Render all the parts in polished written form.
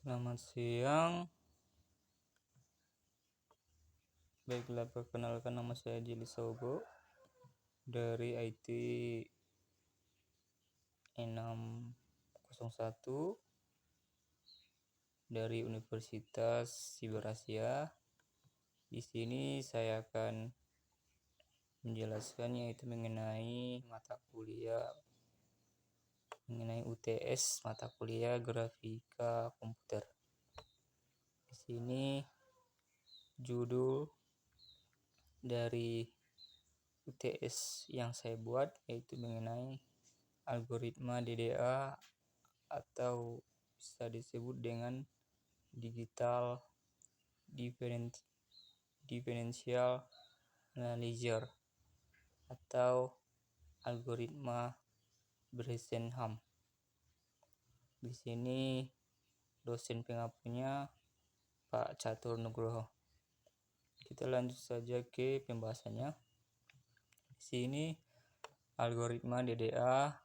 Selamat siang. Baiklah, perkenalkan, nama saya Jili Sobo dari IT 601 dari Universitas Siber Asia. Di sini saya akan menjelaskan yaitu mengenai UTS mata kuliah grafika komputer. Di sini judul dari UTS yang saya buat yaitu mengenai algoritma DDA atau bisa disebut dengan digital differential analyzer atau algoritma Bresenham. Di sini dosen pengapunya Pak Catur Nugroho. Kita lanjut saja ke pembahasannya. Di sini algoritma DDA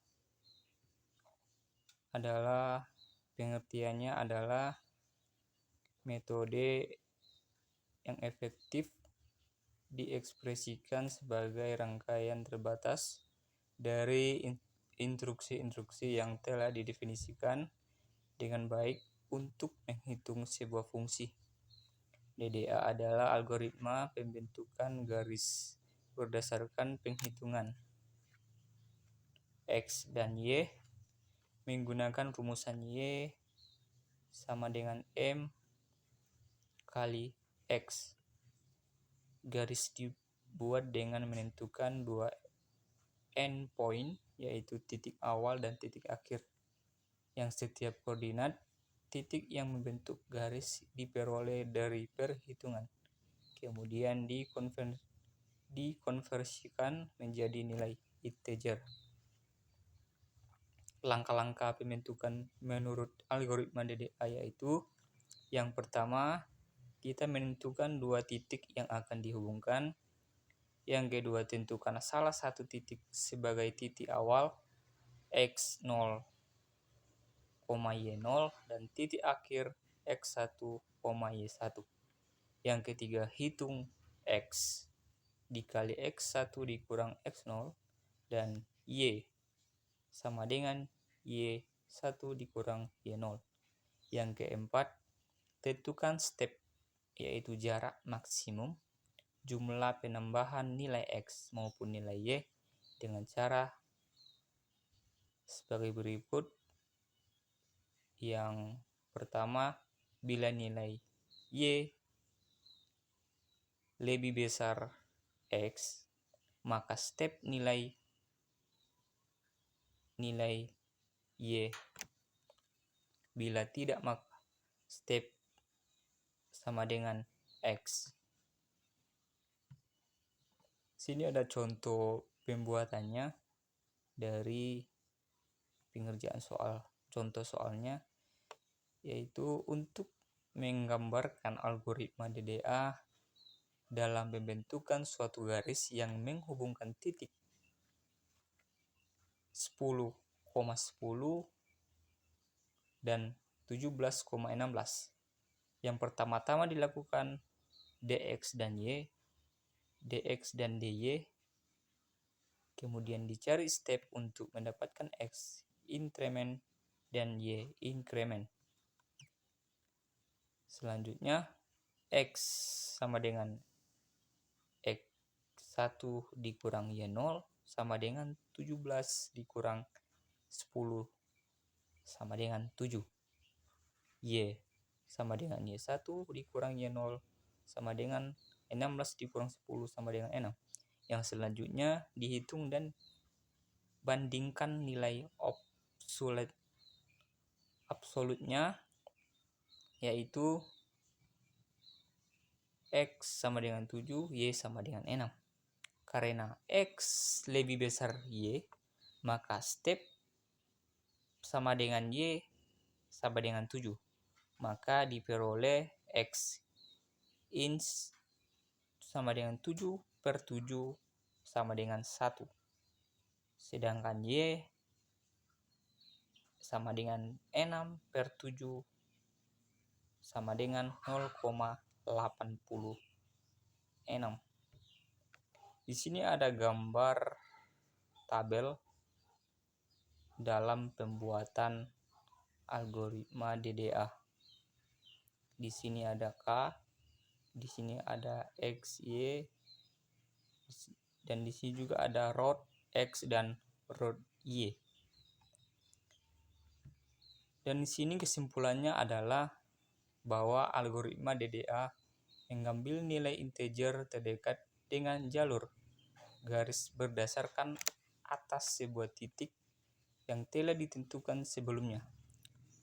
adalah pengertiannya adalah metode yang efektif diekspresikan sebagai rangkaian terbatas dari instruksi-instruksi yang telah didefinisikan dengan baik untuk menghitung sebuah fungsi. DDA adalah algoritma pembentukan garis berdasarkan penghitungan X dan Y menggunakan rumusan Y sama dengan M kali X. Garis dibuat dengan menentukan dua endpoint, yaitu titik awal dan titik akhir, yang setiap koordinat titik yang membentuk garis diperoleh dari perhitungan, kemudian dikonversikan menjadi nilai integer. Langkah-langkah pembentukan menurut algoritma DDA yaitu: yang pertama, kita menentukan dua titik yang akan dihubungkan. Yang kedua, tentukan salah satu titik sebagai titik awal x0, y0 dan titik akhir x1, y1. Yang ketiga, hitung x dikali x1 dikurang x0 dan y sama dengan y1 dikurang y0. Yang keempat, tentukan step yaitu jarak maksimum jumlah penambahan nilai x maupun nilai y dengan cara sebagai berikut. Yang pertama, bila nilai y lebih besar x, maka step nilai y. Bila tidak, maka step sama dengan x. Sini ada contoh pembuatannya dari pengerjaan soal. Contoh soalnya yaitu untuk menggambarkan algoritma DDA dalam pembentukan suatu garis yang menghubungkan titik 10,10 dan 17,16. Yang pertama-tama dilakukan dx dan y, dx dan dy, kemudian dicari step untuk mendapatkan x increment dan y increment. Selanjutnya, x sama dengan x1 dikurang y0 sama dengan 17 dikurang 10 sama dengan 7. Y sama dengan y1 dikurang y0 sama dengan 16 dikurang 10 sama dengan 6. Yang selanjutnya dihitung dan bandingkan nilai absolutnya, yaitu x sama dengan 7, y sama dengan 6. Karena x lebih besar y, maka step sama dengan y sama dengan 7. Maka diperoleh x ins sama dengan 7 per 7 sama dengan 1. Sedangkan y sama dengan 6 per 7 sama dengan 0,86. Di sini ada gambar tabel dalam pembuatan algoritma DDA. Di sini ada K, di sini ada X, Y, dan di sini juga ada root X dan root Y. Dan di sini kesimpulannya adalah bahwa algoritma DDA mengambil nilai integer terdekat dengan jalur garis berdasarkan atas sebuah titik yang telah ditentukan sebelumnya.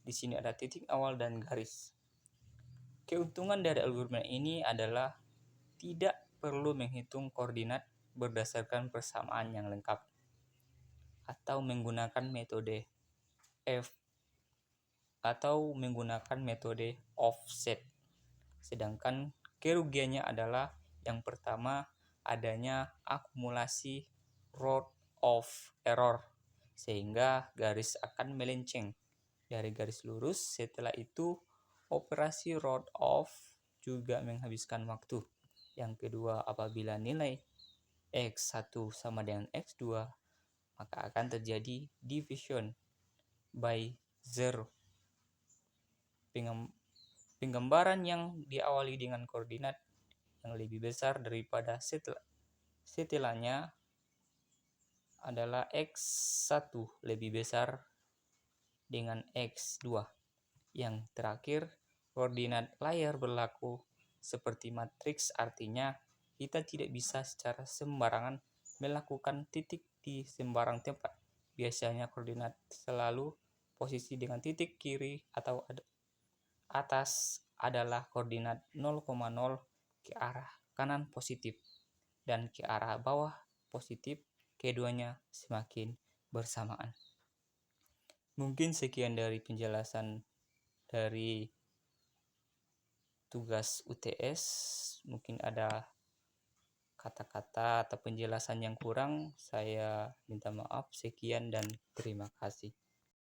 Di sini ada titik awal dan garis. Keuntungan dari algoritma ini adalah tidak perlu menghitung koordinat berdasarkan persamaan yang lengkap atau menggunakan metode offset. Sedangkan kerugiannya adalah yang pertama, adanya akumulasi root of error sehingga garis akan melenceng dari garis lurus. Setelah itu operasi root of juga menghabiskan waktu. Yang kedua, apabila nilai X1 sama dengan X2, maka akan terjadi division by zero. Penggambaran yang diawali dengan koordinat yang lebih besar daripada setelahnya adalah X1 lebih besar dengan X2. Yang terakhir, koordinat layar berlaku seperti matriks, artinya kita tidak bisa secara sembarangan melakukan titik di sembarang tempat. Biasanya koordinat selalu posisi dengan titik kiri atau atas adalah koordinat 0,0 ke arah kanan positif dan ke arah bawah positif, keduanya semakin bersamaan. Mungkin sekian dari penjelasan dari tugas UTS. Mungkin ada kata-kata atau penjelasan yang kurang, saya minta maaf. Sekian dan terima kasih.